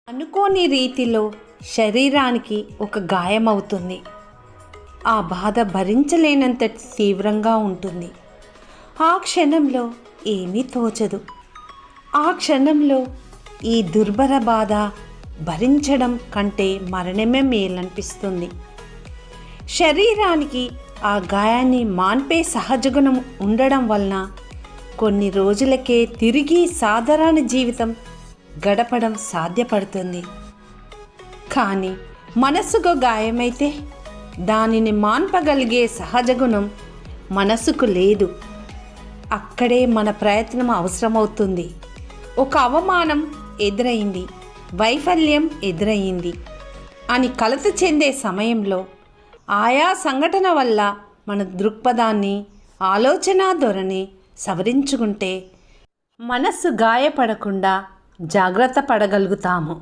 అనుకోని రీతిలో శరీరానికి ఒక గాయమవుతుంది. ఆ బాధ భరించలేనంత తీవ్రంగా ఉంటుంది. ఆ క్షణంలో ఏమీ తోచదు. ఆ క్షణంలో ఈ దుర్భర బాధ భరించడం కంటే మరణమే మేలనిపిస్తుంది. శరీరానికి ఆ గాయాన్ని మాన్పే సహజగుణం ఉండడం వలన కొన్ని రోజులకే తిరిగి సాధారణ జీవితం గడపడం సాధ్యపడుతుంది. కానీ మనసుకు గాయమైతే దానిని మాన్పగలిగే సహజగుణం మనసుకు లేదు. అక్కడే మన ప్రయత్నం అవసరమవుతుంది. ఒక అవమానం ఎదురైంది, వైఫల్యం ఎదురయ్యింది అని కలత చెందే సమయంలో ఆయా సంఘటన వల్ల మన దృక్పథాన్ని, ఆలోచన ధోరణి సవరించుకుంటే మనస్సు గాయపడకుండా జాగ్రత్త పడగలుగుతాము.